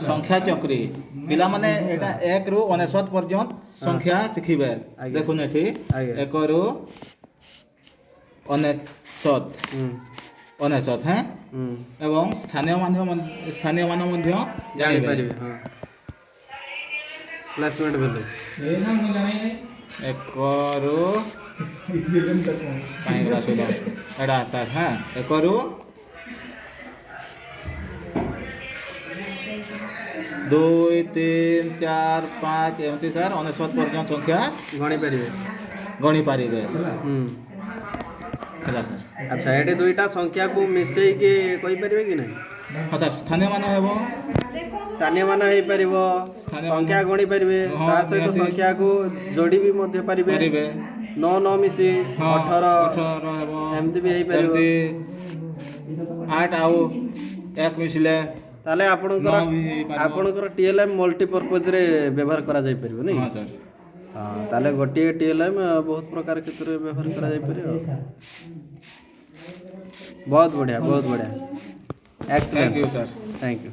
संख्या चक्री पिला माने एटा 1 रु 99 पर्यंत संख्या शिखिबे देखुन एठी 1 रु 99 हैं एवं स्थानीय मान मध्य जानि परिबे हां प्लेसमेंट वैल्यू 1 रु काइगला सुदा एडा सर हां 1 रु 2 3 4 5 एमती सर 99 पर्यंत संख्या गणी पारिबे ହେଲା सर। अच्छा एटे दुईटा संख्या को मिसई के कहि परिबे कि नहीं हां सर स्थानीय मान हेबो संख्या गणी परिबे ता सहित संख्या को जोड़ी भी मध्य परिबे 9 9 मिसी 18 हेबो एमती भी हेई परिबे 8 आउ 1 मिसले ताले आपणकर टीएलएम मल्टीपर्पज रे व्यवहार करा जाय परिबो नहीं हां सर हां ताले गोटे टीएलएम बहुत प्रकार के तरह व्यवहार करा जाय परिबो बहुत बढ़िया excellent thank you sir thank you.